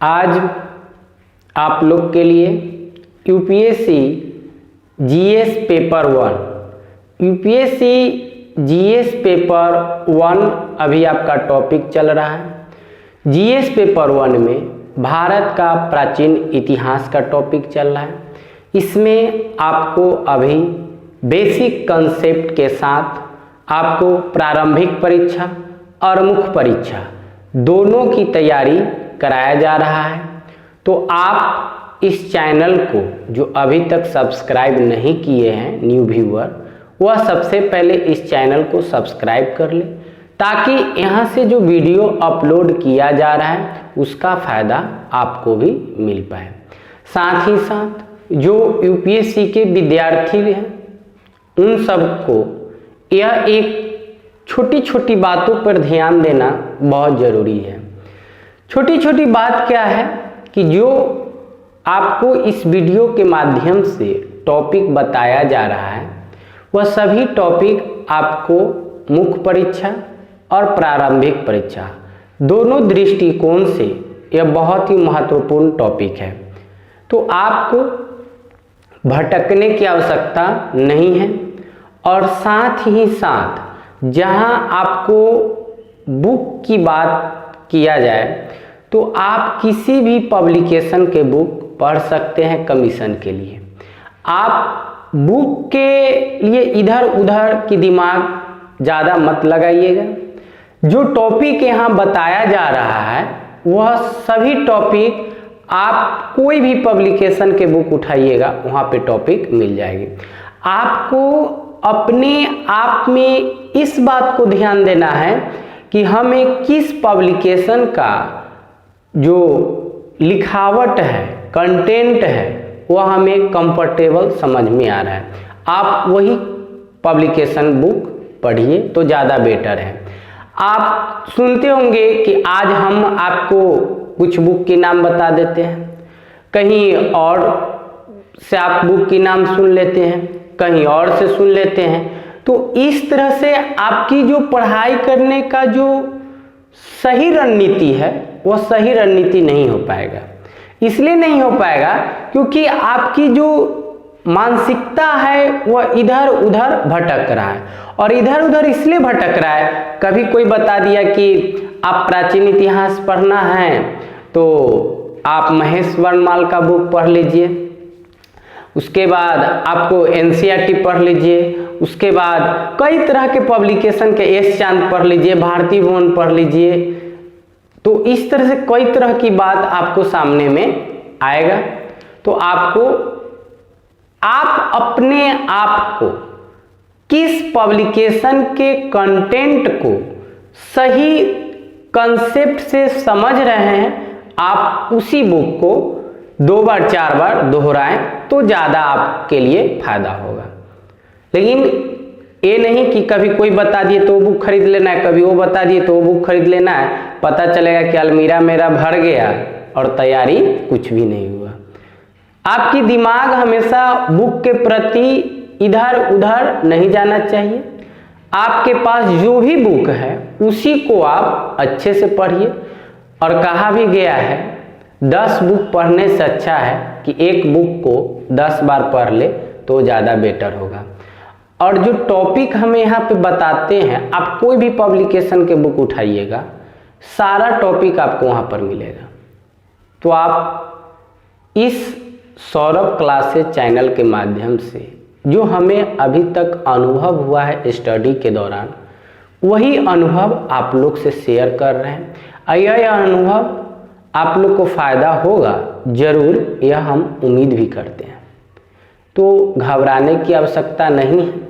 आज आप लोग के लिए UPSC GS paper 1 UPSC paper 1 अभी आपका टॉपिक चल रहा है। जीएस पेपर 1 में भारत का प्राचीन इतिहास का टॉपिक चल रहा है। इसमें आपको अभी बेसिक कंसेप्ट के साथ आपको प्रारंभिक परीक्षा और मुख्य परीक्षा दोनों की तैयारी कराया जा रहा है। तो आप इस चैनल को जो अभी तक सब्सक्राइब नहीं किए हैं न्यू व्यूअर, वह सबसे पहले इस चैनल को सब्सक्राइब कर ले, ताकि यहाँ से जो वीडियो अपलोड किया जा रहा है उसका फ़ायदा आपको भी मिल पाए। साथ ही साथ जो यूपीएससी के विद्यार्थी हैं उन सबको यह एक छोटी छोटी बातों पर ध्यान देना बहुत ज़रूरी है। छोटी छोटी बात क्या है कि जो आपको इस वीडियो के माध्यम से टॉपिक बताया जा रहा है वह सभी टॉपिक आपको मुख्य परीक्षा और प्रारंभिक परीक्षा दोनों दृष्टिकोण से यह बहुत ही महत्वपूर्ण टॉपिक है। तो आपको भटकने की आवश्यकता नहीं है। और साथ ही साथ जहां आपको बुक की बात किया जाए तो आप किसी भी पब्लिकेशन के बुक पढ़ सकते हैं कमीशन के लिए। आप बुक के लिए इधर उधर की दिमाग ज़्यादा मत लगाइएगा। जो टॉपिक यहाँ बताया जा रहा है वह सभी टॉपिक आप कोई भी पब्लिकेशन के बुक उठाइएगा वहाँ पे टॉपिक मिल जाएगी। आपको अपने आप में इस बात को ध्यान देना है कि हमें किस पब्लिकेशन का जो लिखावट है, कंटेंट है, वह हमें कंफर्टेबल समझ में आ रहा है। आप वही पब्लिकेशन बुक पढ़िए तो ज़्यादा बेटर है। आप सुनते होंगे कि आज हम आपको कुछ बुक के नाम बता देते हैं, कहीं और से आप बुक के नाम सुन लेते हैं, कहीं और से सुन लेते हैं। तो इस तरह से आपकी जो पढ़ाई करने का जो सही रणनीति है वह सही रणनीति नहीं हो पाएगा। इसलिए नहीं हो पाएगा क्योंकि आपकी जो मानसिकता है वह इधर उधर भटक रहा है। और इधर उधर इसलिए भटक रहा है, कभी कोई बता दिया कि आप प्राचीन इतिहास पढ़ना है तो आप महेश वर्णमाल का बुक पढ़ लीजिए, उसके बाद आपको एनसीईआरटी पढ़ लीजिए, उसके बाद कई तरह के पब्लिकेशन के एस चांद पढ़ लीजिए, भारती भवन पढ़ लीजिए। तो इस तरह से कई तरह की बात आपको सामने में आएगा। तो आप अपने आप को किस पब्लिकेशन के कंटेंट को सही कंसेप्ट से समझ रहे हैं, आप उसी बुक को 2 बार 4 बार दोहराएं तो ज़्यादा आपके लिए फायदा होगा। लेकिन ये नहीं कि कभी कोई बता दिए तो वो बुक खरीद लेना है, कभी वो बता दिए तो वो बुक खरीद लेना है। पता चलेगा कि अलमीरा मेरा भर गया और तैयारी कुछ भी नहीं हुआ। आपकी दिमाग हमेशा बुक के प्रति इधर उधर नहीं जाना चाहिए। आपके पास जो भी बुक है उसी को आप अच्छे से पढ़िए। और कहा भी गया है 10 बुक पढ़ने से अच्छा है कि एक बुक को 10 बार पढ़ ले तो ज़्यादा बेटर होगा। और जो टॉपिक हमें यहाँ पे बताते हैं, आप कोई भी पब्लिकेशन के बुक उठाइएगा, सारा टॉपिक आपको वहाँ पर मिलेगा। तो आप इस सौरभ क्लासेस चैनल के माध्यम से जो हमें अभी तक अनुभव हुआ है स्टडी के दौरान, वही अनुभव आप लोग से शेयर कर रहे हैं। यह अनुभव आप लोग को फ़ायदा होगा ज़रूर, यह हम उम्मीद भी करते हैं। तो घबराने की आवश्यकता नहीं है,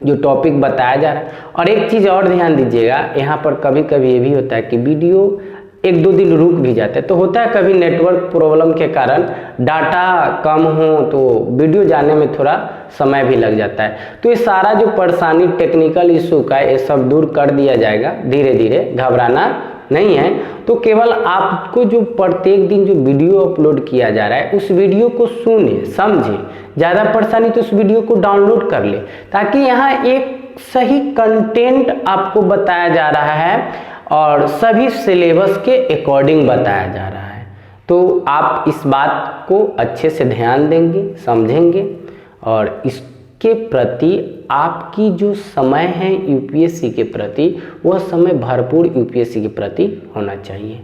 जो टॉपिक बताया जा रहा है। और एक चीज़ और ध्यान दीजिएगा, यहाँ पर कभी कभी ये भी होता है कि वीडियो 1-2 दिन रुक भी जाते हैं। तो होता है कभी नेटवर्क प्रॉब्लम के कारण डाटा कम हो तो वीडियो जाने में थोड़ा समय भी लग जाता है। तो ये सारा जो परेशानी टेक्निकल इशू का ये सब दूर कर दिया जाएगा धीरे धीरे, घबराना नहीं है। तो केवल आपको जो प्रत्येक दिन जो वीडियो अपलोड किया जा रहा है उस वीडियो को सुने समझे, ज़्यादा परेशानी तो उस वीडियो को डाउनलोड कर ले, ताकि यहाँ एक सही कंटेंट आपको बताया जा रहा है और सभी सिलेबस के अकॉर्डिंग बताया जा रहा है। तो आप इस बात को अच्छे से ध्यान देंगे, समझेंगे और इसके प्रति आपकी जो समय है यूपीएससी के प्रति, वह समय भरपूर यूपीएससी के प्रति होना चाहिए।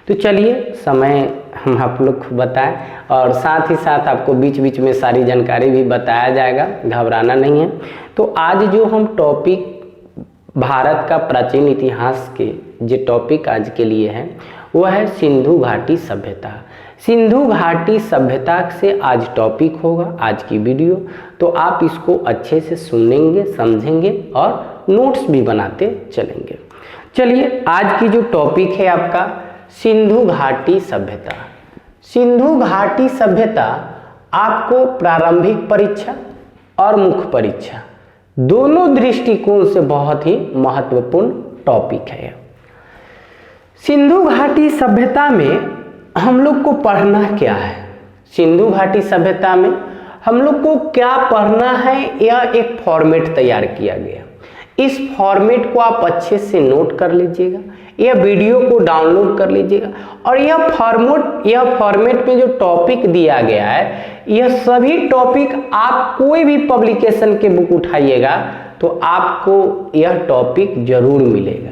तो चलिए समय हम आप लोग को बताएं और साथ ही साथ आपको बीच बीच में सारी जानकारी भी बताया जाएगा, घबराना नहीं है। तो आज जो हम टॉपिक भारत का प्राचीन इतिहास के जो टॉपिक आज के लिए है वह है सिंधु घाटी सभ्यता। सिंधु घाटी सभ्यता से आज टॉपिक होगा आज की वीडियो, तो आप इसको अच्छे से सुनेंगे, समझेंगे और नोट्स भी बनाते चलेंगे। चलिए आज की जो टॉपिक है आपका सिंधु घाटी सभ्यता। सिंधु घाटी सभ्यता आपको प्रारंभिक परीक्षा और मुख्य परीक्षा दोनों दृष्टिकोण से बहुत ही महत्वपूर्ण टॉपिक है। सिंधु घाटी सभ्यता में हम लोग को पढ़ना क्या है? सिंधु घाटी सभ्यता में हम लोग को क्या पढ़ना है, यह एक फॉर्मेट तैयार किया गया। इस फॉर्मेट को आप अच्छे से नोट कर लीजिएगा, यह वीडियो को डाउनलोड कर लीजिएगा और यह फॉर्मेट में जो टॉपिक दिया गया है, यह सभी टॉपिक आप कोई भी पब्लिकेशन के बुक उठाइएगा तो आपको यह टॉपिक जरूर मिलेगा।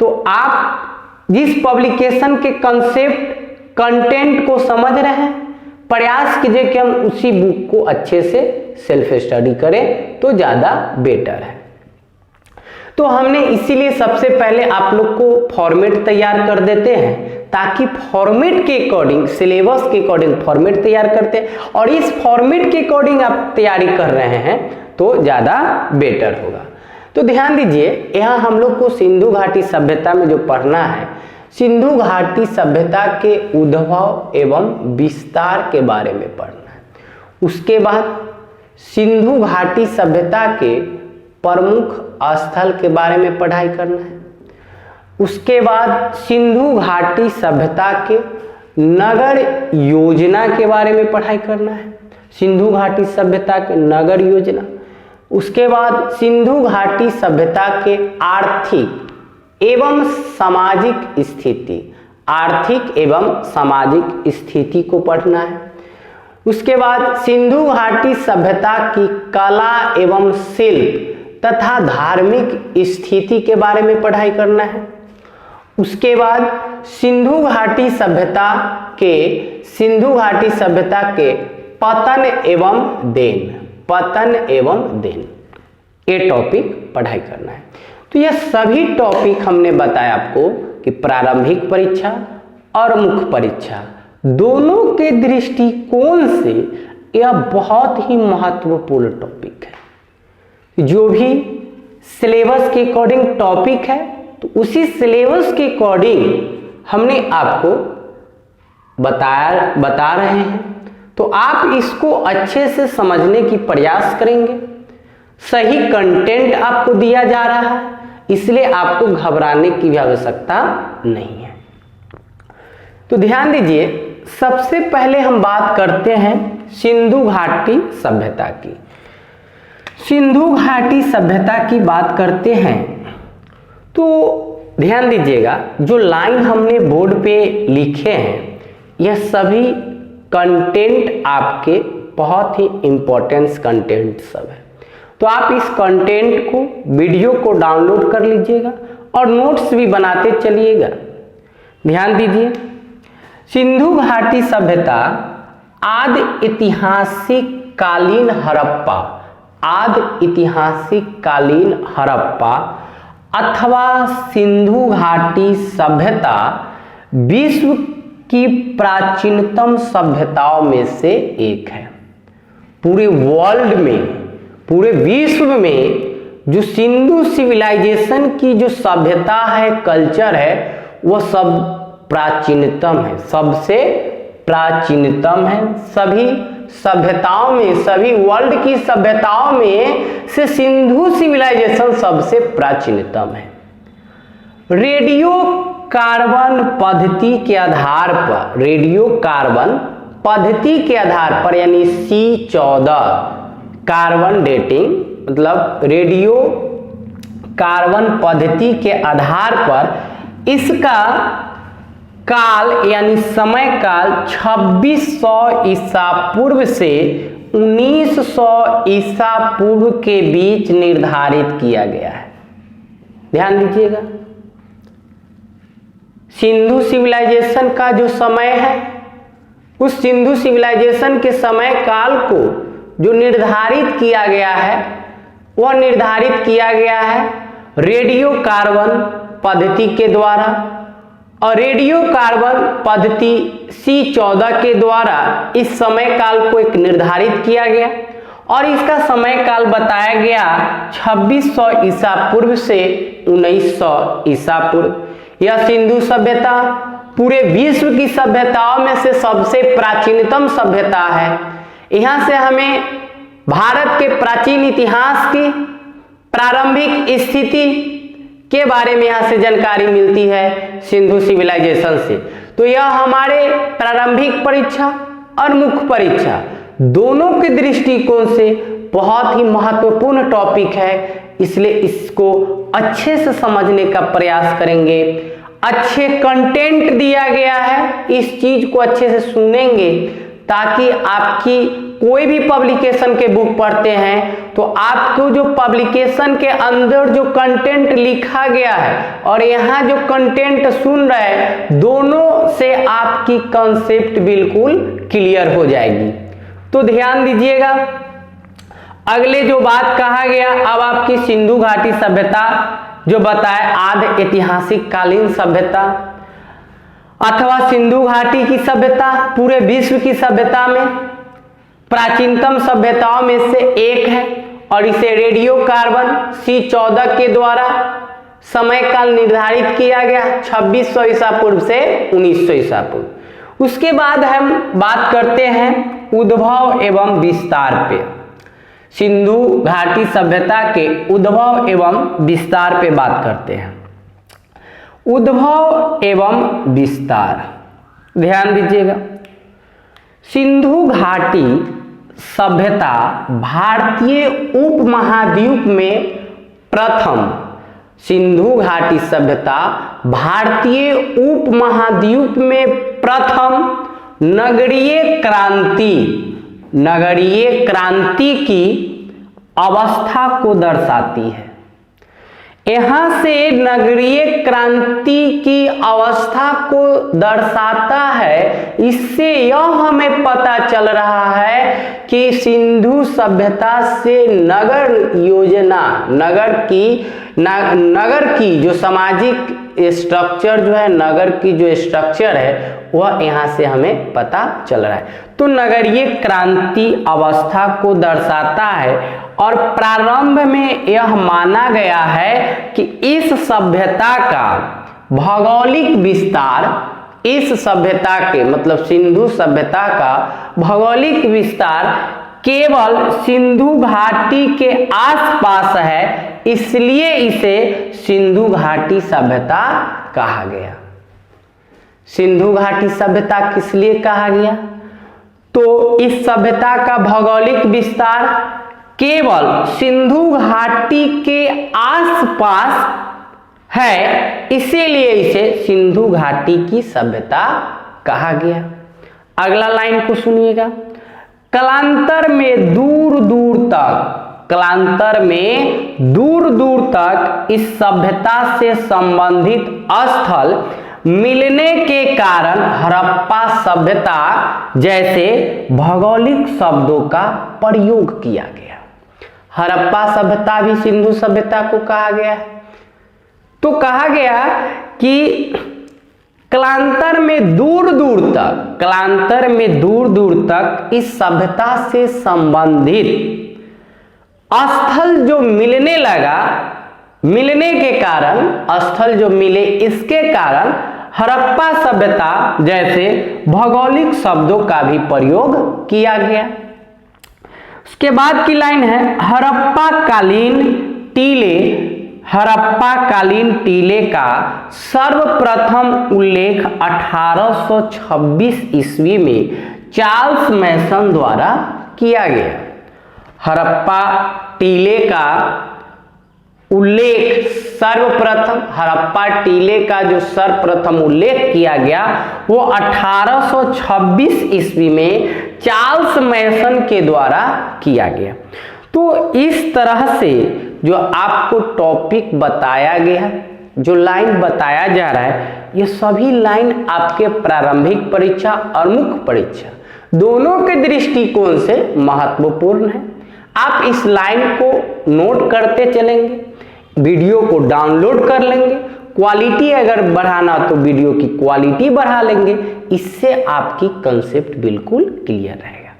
तो आप जिस पब्लिकेशन के कंटेंट को समझ रहे हैं, प्रयास कीजिए कि हम उसी बुक को अच्छे से सेल्फ स्टडी करें तो ज़्यादा बेटर है। तो हमने इसीलिए सबसे पहले आप लोग को फॉर्मेट तैयार कर देते हैं ताकि फॉर्मेट के अकॉर्डिंग, सिलेबस के अकॉर्डिंग फॉर्मेट तैयार करते हैं और इस फॉर्मेट के अकॉर्डिंग आप तैयारी कर रहे हैं तो ज़्यादा बेटर होगा। तो ध्यान दीजिए, यहाँ हम लोग को सिंधु घाटी सभ्यता में जो पढ़ना है, सिंधु घाटी सभ्यता के उद्भव एवं विस्तार के बारे में पढ़ना है। उसके बाद सिंधु घाटी सभ्यता के प्रमुख स्थल के बारे में पढ़ाई करना है। उसके बाद सिंधु घाटी सभ्यता के नगर योजना के बारे में पढ़ाई करना है, सिंधु घाटी सभ्यता के नगर योजना। उसके बाद सिंधु घाटी सभ्यता के आर्थिक एवं सामाजिक स्थिति, आर्थिक एवं सामाजिक स्थिति को पढ़ना है। उसके बाद सिंधु घाटी सभ्यता की कला एवं शिल्प तथा धार्मिक स्थिति के बारे में पढ़ाई करना है। उसके बाद सिंधु घाटी सभ्यता के पतन एवं देन, ये टॉपिक पढ़ाई करना है। तो यह सभी टॉपिक हमने बताया आपको कि प्रारंभिक परीक्षा और मुख्य परीक्षा दोनों के दृष्टिकोण से यह बहुत ही महत्वपूर्ण टॉपिक है। जो भी सिलेबस के अकॉर्डिंग टॉपिक है तो उसी सिलेबस के अकॉर्डिंग हमने आपको बता रहे हैं। तो आप इसको अच्छे से समझने की प्रयास करेंगे। सही कंटेंट आपको दिया जा रहा है, इसलिए आपको घबराने की भी आवश्यकता नहीं है। तो ध्यान दीजिए, सबसे पहले हम बात करते हैं सिंधु घाटी सभ्यता की। सिंधु घाटी सभ्यता की बात करते हैं तो ध्यान दीजिएगा, जो लाइन हमने बोर्ड पे लिखे हैं यह सभी कंटेंट आपके बहुत ही इंपॉर्टेंट कंटेंट सब है। तो आप इस कंटेंट को, वीडियो को डाउनलोड कर लीजिएगा और नोट्स भी बनाते चलिएगा। ध्यान दीजिए, सिंधु घाटी सभ्यता आदि ऐतिहासिक कालीन हड़प्पा अथवा सिंधु घाटी सभ्यता विश्व की प्राचीनतम सभ्यताओं में से एक है। पूरे वर्ल्ड में, पूरे विश्व में जो सिंधु सिविलाइजेशन की जो सभ्यता है, कल्चर है, वह सब प्राचीनतम है, सबसे प्राचीनतम है। सभी सभ्यताओं में, सभी वर्ल्ड की सभ्यताओं में से सिंधु सिविलाइजेशन सबसे प्राचीनतम है। रेडियो कार्बन पद्धति के आधार पर, यानी C14 कार्बन डेटिंग, मतलब रेडियो कार्बन पद्धति के आधार पर इसका काल यानी समय काल 2600 ईसा पूर्व से 1900 ईसा पूर्व के बीच निर्धारित किया गया है। ध्यान दीजिएगा, सिंधु सिविलाइजेशन का जो समय है, उस सिंधु सिविलाइजेशन के समय काल को जो निर्धारित किया गया है, वह निर्धारित किया गया है रेडियो कार्बन पद्धति के द्वारा, और रेडियो कार्बन पद्धति C14 के द्वारा इस समय काल को एक निर्धारित किया गया और इसका समय काल बताया गया 2600 ईसा पूर्व से 1900 ईसा पूर्व। यह सिंधु सभ्यता पूरे विश्व की सभ्यताओं में से सबसे प्राचीनतम सभ्यता है। यहाँ से हमें भारत के प्राचीन इतिहास की प्रारंभिक स्थिति के बारे में यहाँ से जानकारी मिलती है सिंधु सिविलाइजेशन से। तो यह हमारे प्रारंभिक परीक्षा और मुख्य परीक्षा दोनों के दृष्टिकोण से बहुत ही महत्वपूर्ण टॉपिक है, इसलिए इसको अच्छे से समझने का प्रयास करेंगे। अच्छे कंटेंट दिया गया है, इस चीज को अच्छे से सुनेंगे ताकि आपकी कोई भी पब्लिकेशन के बुक पढ़ते हैं तो आपको जो पब्लिकेशन के अंदर जो कंटेंट लिखा गया है और यहाँ जो कंटेंट सुन रहे हैं, दोनों से आपकी कॉन्सेप्ट बिल्कुल क्लियर हो जाएगी। तो ध्यान दीजिएगा, अगले जो बात कहा गया, अब आपकी सिंधु घाटी सभ्यता जो बताए आदि ऐतिहासिक कालीन सभ्यता अथवा सिंधु घाटी की सभ्यता पूरे विश्व की सभ्यता में प्राचीनतम सभ्यताओं में से एक है और इसे रेडियो कार्बन C14 के द्वारा समय काल निर्धारित किया गया 2600 ईसा पूर्व से 1900 ईसा पूर्व। उसके बाद हम बात करते हैं उद्भव एवं विस्तार पे। सिंधु घाटी सभ्यता के उद्भव एवं विस्तार पे बात करते हैं। उद्भव एवं विस्तार, ध्यान दीजिएगा, सिंधु घाटी सभ्यता भारतीय उपमहाद्वीप में प्रथम, सिंधु घाटी सभ्यता भारतीय उपमहाद्वीप में प्रथम नगरीय क्रांति की अवस्था को दर्शाती है। यहाँ से नगरीय क्रांति की अवस्था को दर्शाता है। इससे यह हमें पता चल रहा है कि सिंधु सभ्यता से नगर योजना, नगर की जो सामाजिक स्ट्रक्चर जो है, नगर की जो स्ट्रक्चर है वह यहाँ से हमें पता चल रहा है। तो नगरीय क्रांति अवस्था को दर्शाता है और प्रारंभ में यह माना गया है कि इस सभ्यता का भौगोलिक विस्तार, इस सभ्यता के मतलब सिंधु सभ्यता का भौगोलिक विस्तार केवल सिंधु घाटी के आसपास है, इसलिए इसे सिंधु घाटी सभ्यता कहा गया। सिंधु घाटी सभ्यता किस लिए कहा गया? तो इस सभ्यता का भौगोलिक विस्तार केवल सिंधु घाटी के आसपास है, इसीलिए इसे सिंधु घाटी की सभ्यता कहा गया। अगला लाइन को सुनिएगा, कालांतर में दूर दूर तक इस सभ्यता से संबंधित स्थल मिलने के कारण हड़प्पा सभ्यता जैसे भौगोलिक शब्दों का प्रयोग किया गया। हड़प्पा सभ्यता भी सिंधु सभ्यता को कहा गया है। तो कहा गया कि कालांतर में दूर दूर तक इस सभ्यता से संबंधित स्थल जो मिलने लगा, मिलने के कारण स्थल जो मिले, इसके कारण हड़प्पा सभ्यता जैसे भौगोलिक शब्दों का भी प्रयोग किया गया। उसके बाद की लाइन है, हड़प्पा कालीन टीले का सर्वप्रथम उल्लेख 1826 ईस्वी में चार्ल्स मैसन द्वारा किया गया। हड़प्पा टीले का उल्लेख सर्वप्रथम हड़प्पा टीले का जो सर्वप्रथम उल्लेख किया गया वो 1826 ईस्वी में चार्ल्स मैसन के द्वारा किया गया। तो इस तरह से जो आपको टॉपिक बताया गया, जो लाइन बताया जा रहा है, ये सभी लाइन आपके प्रारंभिक परीक्षा और मुख्य परीक्षा दोनों के दृष्टिकोण से महत्वपूर्ण है। आप इस लाइन को नोट करते चलेंगे, वीडियो को डाउनलोड कर लेंगे, क्वालिटी अगर बढ़ाना तो वीडियो की क्वालिटी बढ़ा लेंगे, इससे आपकी कंसेप्ट बिल्कुल क्लियर रहेगा।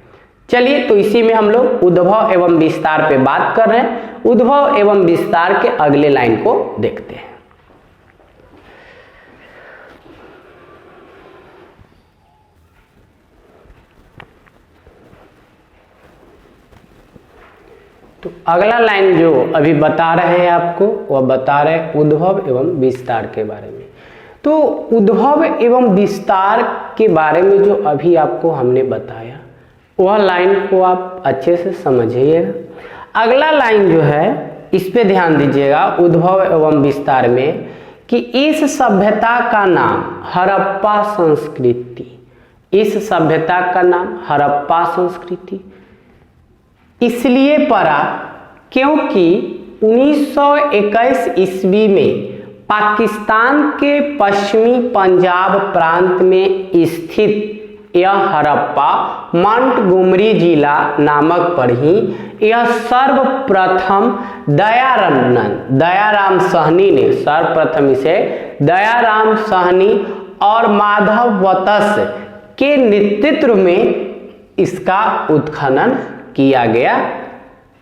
चलिए, तो इसी में हम लोग उद्भव एवं विस्तार पे बात कर रहे हैं। उद्भव एवं विस्तार के अगले लाइन को देखते हैं। तो अगला लाइन जो अभी बता रहे हैं आपको, वह बता रहे हैं उद्भव एवं विस्तार के बारे में। तो उद्भव एवं विस्तार के बारे में जो अभी आपको हमने बताया, वह लाइन को आप अच्छे से समझिएगा। अगला लाइन जो है, इस पे ध्यान दीजिएगा, उद्भव एवं विस्तार में, कि इस सभ्यता का नाम हड़प्पा संस्कृति, इस सभ्यता का नाम हड़प्पा संस्कृति इसलिए पड़ा क्योंकि 1921 ईस्वी में पाकिस्तान के पश्चिमी पंजाब प्रांत में स्थित यह हड़प्पा मोंटगोमरी जिला नामक पर ही यह सर्वप्रथम दयाराम साहनी ने सर्वप्रथम इसे दयाराम साहनी और माधव वत्स के नेतृत्व में इसका उत्खनन किया गया,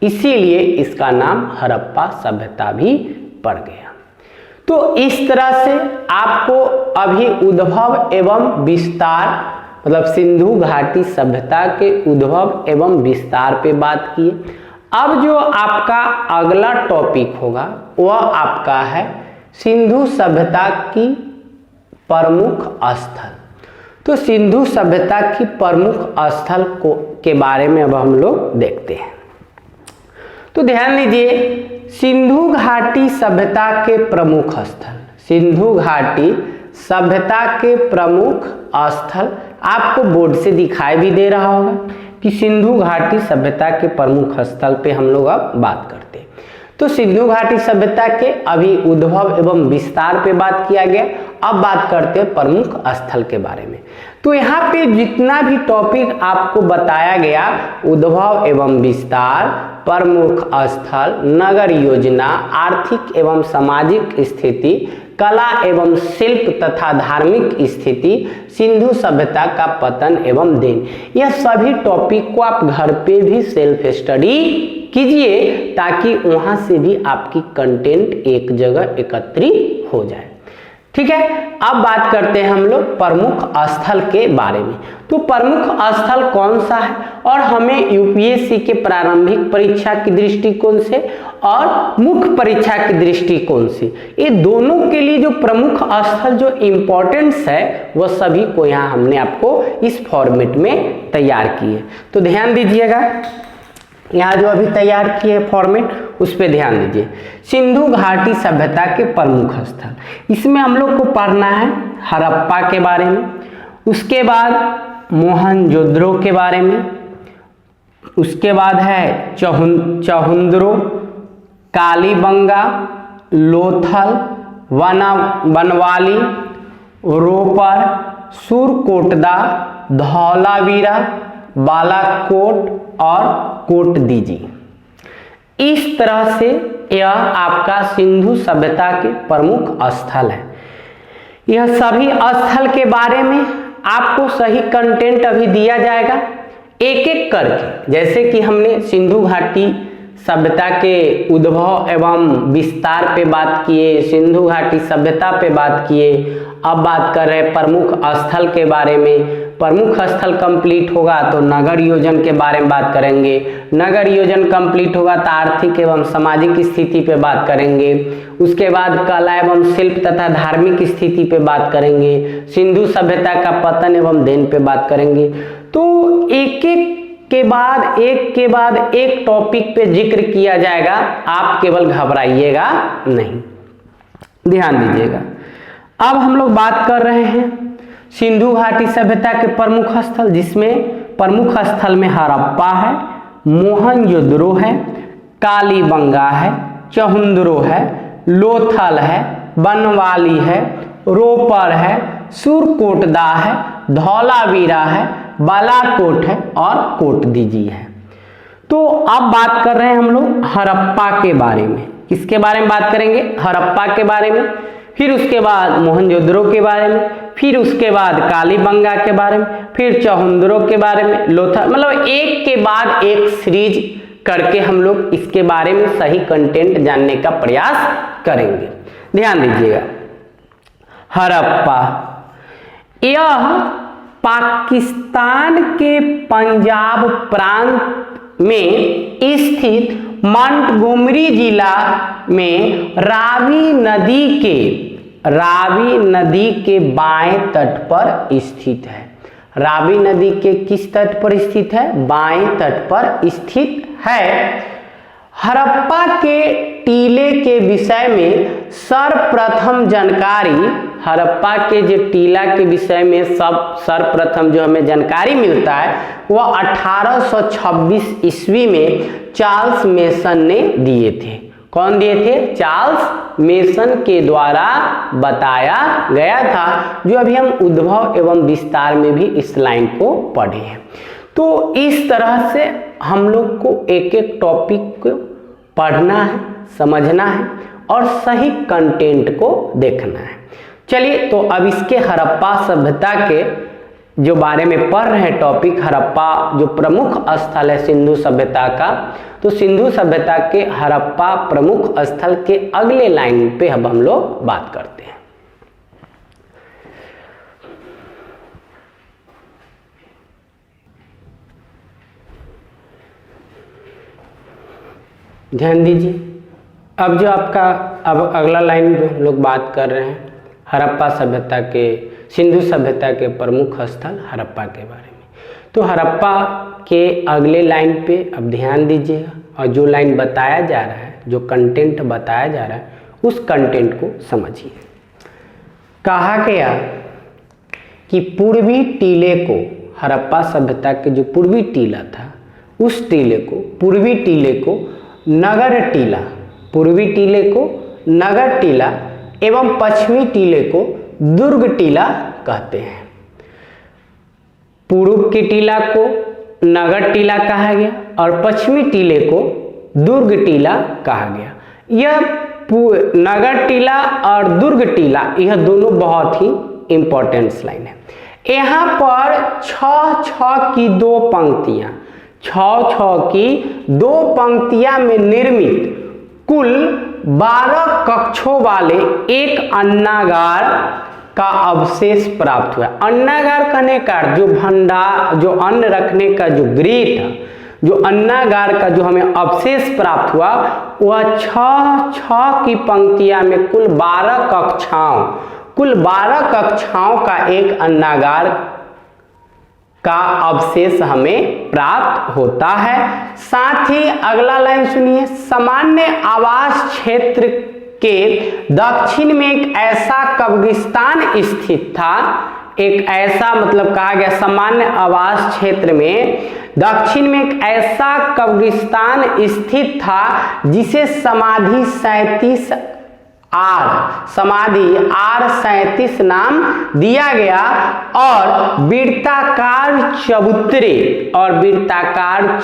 इसीलिए इसका नाम हड़प्पा सभ्यता भी पड़ गया। तो इस तरह से आपको अभी उद्भव एवं विस्तार, मतलब सिंधु घाटी सभ्यता के उद्भव एवं विस्तार पे बात की। अब जो आपका अगला टॉपिक होगा वह आपका है सिंधु सभ्यता की प्रमुख स्थल। तो सिंधु सभ्यता की प्रमुख स्थल के बारे में अब हम लोग देखते हैं। तो ध्यान दीजिए, सिंधु घाटी सभ्यता के प्रमुख स्थल, सिंधु घाटी सभ्यता के प्रमुख स्थल आपको बोर्ड से दिखाई भी दे रहा होगा कि सिंधु घाटी सभ्यता के प्रमुख स्थल पे हम लोग अब बात करते हैं। तो सिंधु घाटी सभ्यता के अभी उद्भव एवं विस्तार पे बात किया गया, अब बात करते हैं प्रमुख स्थल के बारे में। तो यहाँ पे जितना भी टॉपिक आपको बताया गया, उद्भव एवं विस्तार, प्रमुख स्थल, नगर योजना, आर्थिक एवं सामाजिक स्थिति, कला एवं शिल्प तथा धार्मिक स्थिति, सिंधु सभ्यता का पतन एवं देन, यह सभी टॉपिक को आप घर पे भी सेल्फ स्टडी कीजिए ताकि वहां से भी आपकी कंटेंट एक जगह एकत्रित हो जाए। ठीक है, अब बात करते हैं हम लोग प्रमुख स्थल के बारे में। तो प्रमुख स्थल कौन सा है और हमें यूपीएससी के प्रारंभिक परीक्षा की दृष्टिकोण से और मुख्य परीक्षा की दृष्टिकोण से, ये दोनों के लिए जो प्रमुख स्थल जो इम्पोर्टेंस है वह सभी को यहाँ हमने आपको इस फॉर्मेट में तैयार किए। तो ध्यान दीजिएगा, यहाँ जो अभी तैयार किए फॉर्मेट उस पर ध्यान दीजिए। सिंधु घाटी सभ्यता के प्रमुख स्थल, इसमें हम लोग को पढ़ना है हड़प्पा के बारे में, उसके बाद मोहनजोदड़ो के बारे में, उसके बाद है चहुंद्रो, कालीबंगा, लोथल, बनवाली, रोपर, सुरकोटदा, धौलावीरा, बालाकोट और कोटदीजी। इस तरह से यह आपका सिंधु सभ्यता के प्रमुख स्थल है। यह सभी स्थल के बारे में आपको सही कंटेंट अभी दिया जाएगा एक एक करके। जैसे कि हमने सिंधु घाटी सभ्यता के उद्भव एवं विस्तार पे बात किए, सिंधु घाटी सभ्यता पे बात किए, अब बात कर रहे हैं प्रमुख स्थल के बारे में। प्रमुख स्थल कंप्लीट होगा तो नगर योजन के बारे में बात करेंगे, नगर योजन कंप्लीट होगा तो आर्थिक एवं सामाजिक स्थिति पे बात करेंगे, उसके बाद कला एवं शिल्प तथा धार्मिक स्थिति पे बात करेंगे, सिंधु सभ्यता का पतन एवं देन पे बात करेंगे। तो एक एक के बाद एक टॉपिक पे जिक्र किया जाएगा, आप केवल घबराइएगा नहीं, ध्यान दीजिएगा। अब हम लोग बात कर रहे हैं सिंधु घाटी सभ्यता के प्रमुख स्थल, जिसमें प्रमुख स्थल में हड़प्पा है, मोहनजोदड़ो है, कालीबंगा है, चहुंदरो है, लोथल है, बनवाली है, रोपर है, सुरकोटदा है, धौलावीरा है, बालाकोट है और कोटदीजी है। तो अब बात कर रहे हैं हम लोग हड़प्पा के बारे में। किसके बारे में बात करेंगे? हड़प्पा के बारे में, फिर उसके बाद मोहनजोदड़ो के बारे में, फिर उसके बाद कालीबंगा के बारे में, फिर चहुंदरो के बारे में, लोथल, मतलब एक के बाद एक सीरीज करके हम लोग इसके बारे में सही कंटेंट जानने का प्रयास करेंगे। ध्यान दीजिएगा, हड़प्पा यह पाकिस्तान के पंजाब प्रांत में स्थित मोंटगोमरी जिला में रावी नदी के बाएं तट पर स्थित है। रावी नदी के किस तट पर स्थित है? बाएं तट पर स्थित है। हड़प्पा के टीले के विषय में सर्वप्रथम जानकारी, हड़प्पा के जो टीला के विषय में सर्वप्रथम जो हमें जानकारी मिलता है वह 1826 ईस्वी में चार्ल्स मेसन ने दिए थे। कौन दिए थे? चार्ल्स मेसन के द्वारा बताया गया था, जो अभी हम उद्भव एवं विस्तार में भी इस लाइन को पढ़े हैं। तो इस तरह से हम लोग को एक एक टॉपिक को पढ़ना है, समझना है और सही कंटेंट को देखना है। चलिए, तो अब इसके हड़प्पा सभ्यता के जो बारे में पढ़ रहे हैं टॉपिक, हड़प्पा जो प्रमुख स्थल है सिंधु सभ्यता का, तो सिंधु सभ्यता के हड़प्पा प्रमुख स्थल के अगले लाइन पे अब हम लोग बात करते हैं। ध्यान दीजिए, अब जो आपका अब अगला लाइन जो हम लोग बात कर रहे हैं हड़प्पा सभ्यता के, सिंधु सभ्यता के प्रमुख स्थल हड़प्पा के बारे में। तो हड़प्पा के अगले लाइन पे अब ध्यान दीजिएगा और जो लाइन बताया जा रहा है, जो कंटेंट बताया जा रहा है, उस कंटेंट को समझिए। कहा गया कि पूर्वी टीले को, हड़प्पा सभ्यता के जो पूर्वी टीला था, उस टीले को, पूर्वी टीले को नगर टीला, पूर्वी टीले को नगर टीला एवं पश्चिमी टीले को दुर्ग टीला कहते हैं। पूर्व के टीला को नगर टीला कहा गया और पश्चिमी टीले को दुर्ग टीला कहा गया। यह नगर टीला और दुर्ग टीला, यह दोनों बहुत ही इंपॉर्टेंट लाइन है। यहाँ पर 6-6 की दो पंक्तियां, 6-6 की दो पंक्तियां में निर्मित कुल 12 कक्षों वाले एक अन्नागार का अवशेष प्राप्त हुआ। अन्नागार कहने का जो भंडार, जो अन्न रखने का जो गृह था, जो अन्नागार का जो हमें अवशेष प्राप्त हुआ, वह 6-6 की पंक्तियां में कुल 12 कक्षाओं का एक अन्नागार का अवशेष हमें प्राप्त होता है। साथ ही अगला लाइन सुनिए, सामान्य आवास क्षेत्र के दक्षिण में एक ऐसा कब्रिस्तान स्थित था, एक ऐसा मतलब कहा गया सामान्य आवास क्षेत्र में दक्षिण में एक ऐसा कब्रिस्तान स्थित था जिसे समाधि 37 R37 नाम दिया गया और वृत्ताकार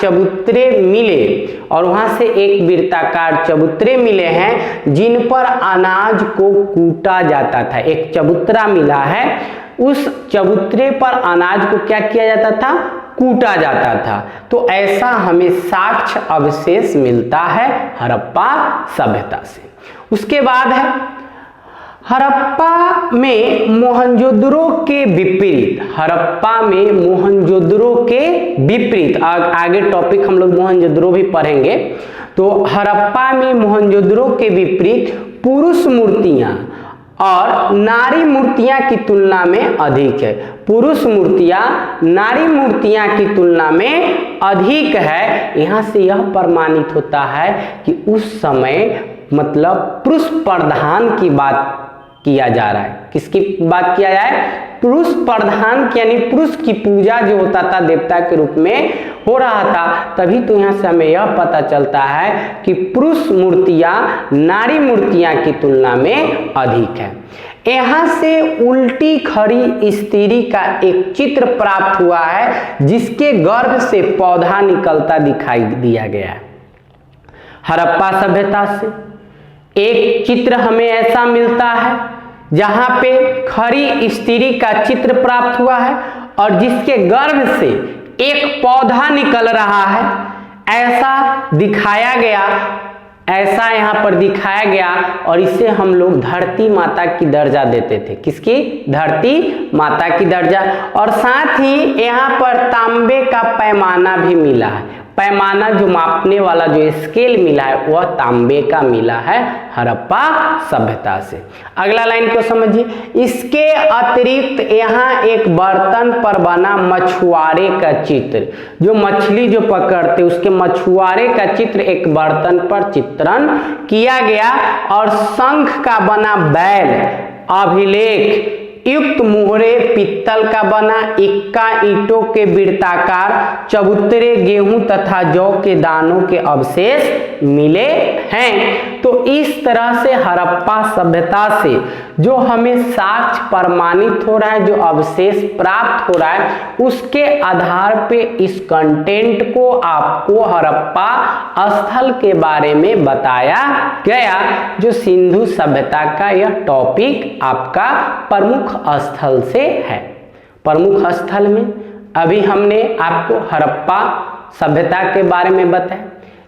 चबूतरे मिले और वहां से एक वृत्ताकार चबूतरे मिले हैं जिन पर अनाज को कूटा जाता था। एक चबूतरा मिला है, उस चबूतरे पर अनाज को क्या किया जाता था? कूटा जाता था। तो ऐसा हमें साक्ष्य अवशेष मिलता है हड़प्पा सभ्यता से। उसके बाद है हड़प्पा में मोहनजोदड़ो के विपरीत, हड़प्पा में मोहनजोदड़ो के विपरीत, आगे टॉपिक हम लोग मोहनजोदड़ो भी पढ़ेंगे। तो हड़प्पा में मोहनजोदड़ो के विपरीत पुरुष मूर्तियां और नारी मूर्तियां की तुलना में अधिक है। पुरुष मूर्तियां नारी मूर्तियां की तुलना में अधिक है। यहाँ से यह प्रमाणित होता है कि उस समय मतलब पुरुष प्रधान की बात किया जा रहा है। किसकी बात किया जाए? पुरुष प्रधान की, यानी पुरुष की पूजा जो होता था देवता के रूप में हो रहा था। तभी तो यहाँ से हमें यह पता चलता है कि पुरुष मूर्तियां नारी मूर्तियां की तुलना में अधिक है। यहाँ से उल्टी खड़ी स्त्री का एक चित्र प्राप्त हुआ है जिसके गर्भ से पौधा निकलता दिखाई दिया गया है। हड़प्पा सभ्यता से एक चित्र हमें ऐसा मिलता है जहां पे खड़ी स्त्री का चित्र प्राप्त हुआ है और जिसके गर्भ से एक पौधा निकल रहा है, ऐसा दिखाया गया, ऐसा यहाँ पर दिखाया गया। और इसे हम लोग धरती माता की दर्जा देते थे। किसकी? धरती माता की दर्जा। और साथ ही यहाँ पर तांबे का पैमाना भी मिला है। पैमाना जो मापने वाला जो स्केल मिला है वह तांबे का मिला है हड़प्पा सभ्यता से। अगला लाइन को समझिए। इसके अतिरिक्त यहाँ एक बर्तन पर बना मछुआरे का चित्र, जो मछली जो पकड़ते उसके मछुआरे का चित्र एक बर्तन पर चित्रण किया गया। और शंख का बना बैल, अभिलेख युक्त मुहरे पित्तल का बना, इक्का ईंटों के वृत्ताकार, चबूतरे गेहूं तथा जौ के दानों के अवशेष मिले हैं। तो इस तरह से हड़प्पा सभ्यता से जो हमें साक्ष्य प्रमाणित हो रहा है, जो अवशेष प्राप्त हो रहा है, उसके आधार पे इस कंटेंट को आपको हड़प्पा स्थल के बारे में बताया गया। जो सिंधु सभ्यता का यह टॉपिक आपका प्रमुख स्थल से है। प्रमुख स्थल में अभी हमने आपको हड़प्पा सभ्यता के बारे में बताया।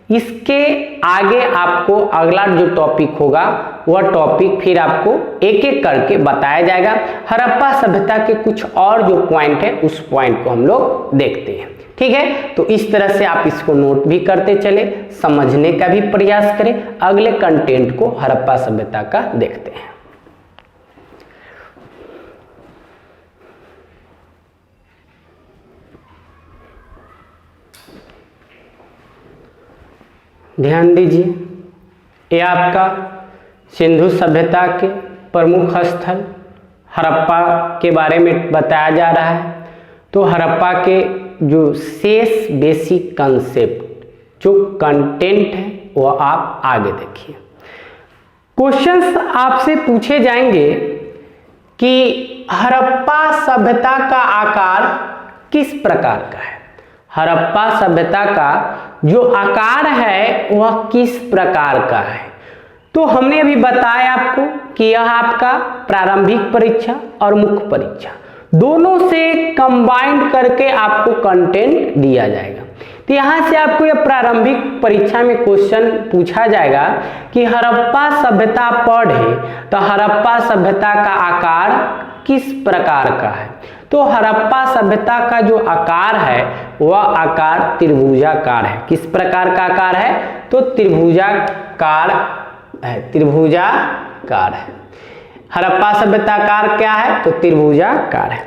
इसके आगे आपको अगला जो टॉपिक होगा वह टॉपिक फिर आपको एक एक करके बताया जाएगा। हड़प्पा सभ्यता के कुछ और जो पॉइंट है उस पॉइंट को हम लोग देखते हैं। ठीक है, तो इस तरह से आप इसको नोट भी करते चले, समझने का भी प्रयास करें। अगले कंटेंट को हड़प्पा सभ्यता का देखते हैं। ध्यान दीजिए, यह आपका सिंधु सभ्यता के प्रमुख स्थल हड़प्पा के बारे में बताया जा रहा है। तो हड़प्पा के जो शेष बेसिक कंसेप्ट, जो कंटेंट है, वह आप आगे देखिए। क्वेश्चंस आपसे पूछे जाएंगे कि हड़प्पा सभ्यता का आकार किस प्रकार का है। हड़प्पा सभ्यता का जो आकार है वह किस प्रकार का है। तो हमने अभी बताया आपको कि यह आपका प्रारंभिक परीक्षा और मुख्य परीक्षा दोनों से कंबाइंड करके आपको कंटेंट दिया जाएगा। तो यहाँ से आपको यह प्रारंभिक परीक्षा में क्वेश्चन पूछा जाएगा कि हड़प्पा सभ्यता पढ़े तो हड़प्पा सभ्यता का आकार किस प्रकार का है। तो हड़प्पा सभ्यता का जो आकार है वह आकार त्रिभुजाकार है। किस प्रकार का आकार है? तो त्रिभुजाकार है। त्रिभुजाकार है। हड़प्पा सभ्यता आकार क्या है? तो त्रिभुजाकार है।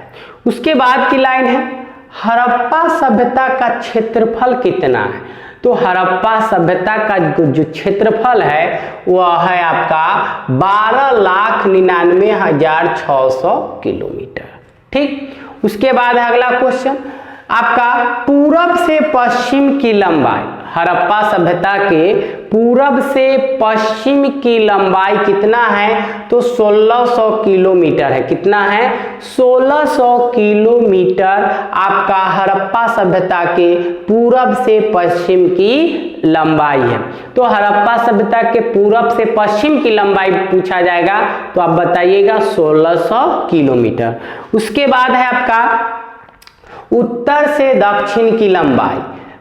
उसके बाद की लाइन है, हड़प्पा सभ्यता का क्षेत्रफल कितना है। तो हड़प्पा सभ्यता का जो क्षेत्रफल है वह है आपका 12,99,600 किलोमीटर। ठीक, उसके बाद अगला क्वेश्चन आपका पूरब से पश्चिम की लंबाई। हड़प्पा सभ्यता के पूरब से पश्चिम की लंबाई कितना है? तो 1600 किलोमीटर है। कितना है? 1600 किलोमीटर आपका हड़प्पा सभ्यता के पूरब से पश्चिम की लंबाई है। तो हड़प्पा सभ्यता के पूरब से पश्चिम की लंबाई पूछा जाएगा तो आप बताइएगा 1600 किलोमीटर। उसके बाद है आपका उत्तर से दक्षिण की लंबाई।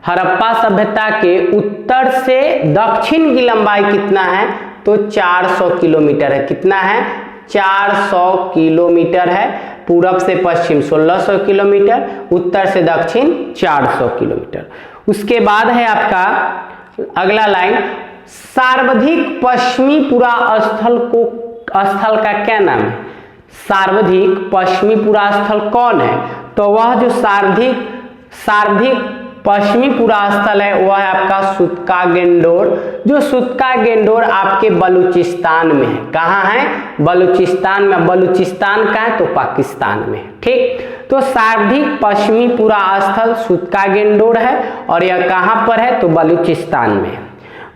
हड़प्पा सभ्यता के उत्तर से दक्षिण की लंबाई कितना है? तो 400 किलोमीटर है। कितना है? 400 किलोमीटर है। पूरब से पश्चिम 1600 किलोमीटर, उत्तर से दक्षिण 400 किलोमीटर। उसके बाद है आपका अगला लाइन, सर्वाधिक पश्चिमी पुरा स्थल को स्थल का क्या नाम है? सर्वाधिक पश्चिमी पूरा स्थल कौन है? तो वह जो सर्वाधिक पश्चिमी पूरा स्थल है वह है आपका सुत्का गेंडोर। जो सुत्का गेंडोर आपके बलूचिस्तान में है। कहाँ है? बलूचिस्तान में। बलूचिस्तान का है तो पाकिस्तान में है। ठीक, तो सर्वाधिक पश्चिमी पूरा स्थल सुत्का गेंडोर है और यह कहाँ पर है? तो बलूचिस्तान में है।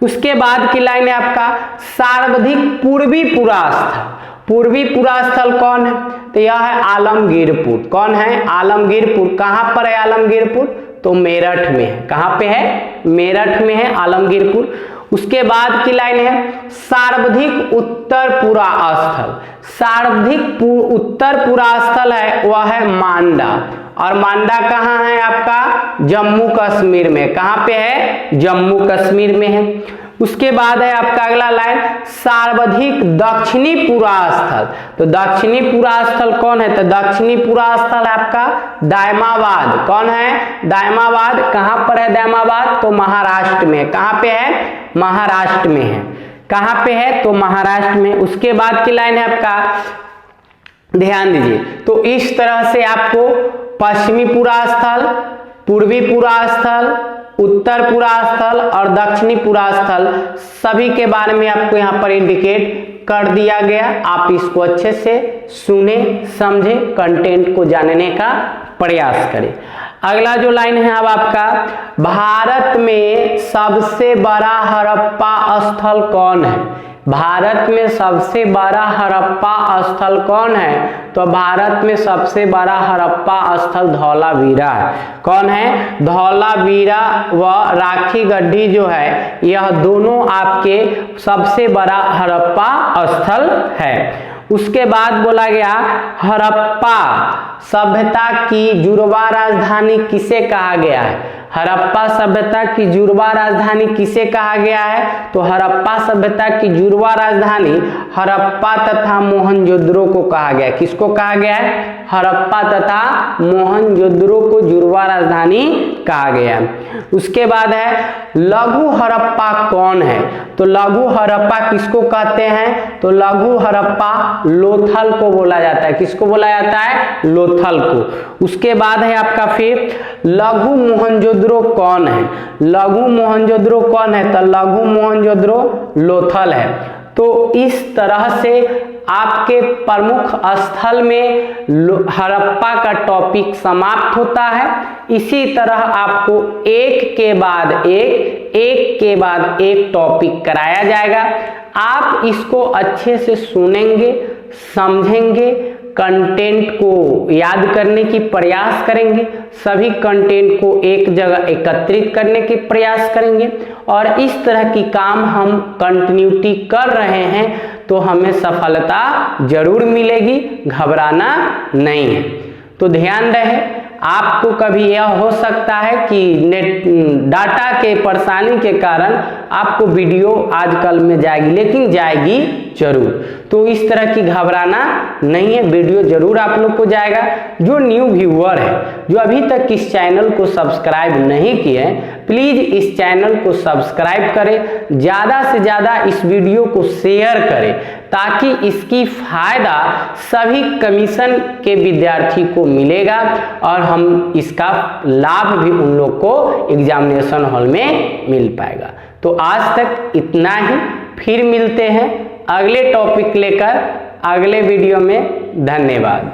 उसके बाद की लाइन है आपका सर्वाधिक पूर्वी पूरा स्थल। पूर्वी पूरा स्थल कौन है? तो यह है आलमगीरपुर। कौन है? आलमगीरपुर। कहाँ पर है आलमगीरपुर? तो मेरठ में है। कहाँ पे है? मेरठ में है आलमगीरपुर। उसके बाद की लाइन है सर्वाधिक उत्तर पूरा स्थल। सर्वाधिक उत्तर पूरा स्थल है वह है मांडा। और मांडा कहाँ है आपका? जम्मू कश्मीर में। कहाँ पे है? जम्मू कश्मीर में है। उसके बाद है आपका अगला लाइन सर्वाधिक दक्षिणी पूरा स्थल। तो दक्षिणी पूरा स्थल कौन है? तो दक्षिणी पूरा स्थल है आपका दायमाबाद। कौन है? दायमाबाद। कहाँ पर है दायमाबाद? तो महाराष्ट्र में। कहाँ पे है? महाराष्ट्र में है। कहाँ पे है? तो महाराष्ट्र में। उसके बाद की लाइन है आपका, ध्यान दीजिए, तो इस तरह से आपको पश्चिमी पूरा स्थल, पूर्वी पूरा स्थल, उत्तर पूरा स्थल और दक्षिणी पूरा स्थल सभी के बारे में आपको यहाँ पर इंडिकेट कर दिया गया। आप इसको अच्छे से सुने, समझे, कंटेंट को जानने का प्रयास करें। अगला जो लाइन है अब आपका, भारत में सबसे बड़ा हड़प्पा स्थल कौन है? भारत में सबसे बड़ा हड़प्पा स्थल कौन है? तो भारत में सबसे बड़ा हड़प्पा स्थल धौलावीरा है। कौन है? धौलावीरा व राखी गड्ढी जो है यह दोनों आपके सबसे बड़ा हड़प्पा स्थल है। उसके बाद बोला गया हड़प्पा सभ्यता की जुड़वा राजधानी किसे कहा गया है? हड़प्पा सभ्यता की जुड़वा राजधानी किसे कहा गया है? तो हड़प्पा सभ्यता की जुड़वा राजधानी हड़प्पा तथा मोहनजोदड़ो को कहा गया है। किसको कहा गया है? हड़प्पा तथा मोहनजोदड़ो को जुड़वा राजधानी कहा गया है। उसके बाद है लघु हड़प्पा कौन है? तो लघु हड़प्पा किसको कहते हैं? तो लघु हड़प्पा लोथल को बोला जाता है। किसको बोला जाता है? लोथल को। उसके बाद है आपका फिर लघु मोहनजोदड़ो कौन है? लघु मोहनजोदड़ो कौन है? तो लघु मोहनजोदड़ो लोथल है। तो इस तरह से आपके प्रमुख स्थल में हड़प्पा का टॉपिक समाप्त होता है। इसी तरह आपको एक के बाद एक टॉपिक कराया जाएगा। आप इसको अच्छे से सुनेंगे, समझेंगे, कंटेंट को याद करने की प्रयास करेंगे, सभी कंटेंट को एक जगह एकत्रित करने के प्रयास करेंगे और इस तरह की काम हम कंटिन्यूटी कर रहे हैं तो हमें सफलता जरूर मिलेगी, घबराना नहीं है। तो ध्यान रहे, आपको कभी यह हो सकता है कि नेट डाटा के परेशानी के कारण आपको वीडियो आजकल में जाएगी, लेकिन जाएगी जरूर। तो इस तरह की घबराना नहीं है, वीडियो जरूर आप लोग को जाएगा। जो न्यू व्यूअर है, जो अभी तक इस चैनल को सब्सक्राइब नहीं किए हैं, प्लीज इस चैनल को सब्सक्राइब करें, ज़्यादा से ज़्यादा इस वीडियो को शेयर करें ताकि इसकी फायदा सभी कमीशन के विद्यार्थी को मिलेगा और हम इसका लाभ भी उन लोग को एग्जामिनेशन हॉल में मिल पाएगा। तो आज तक इतना ही, फिर मिलते हैं अगले टॉपिक लेकर अगले वीडियो में। धन्यवाद।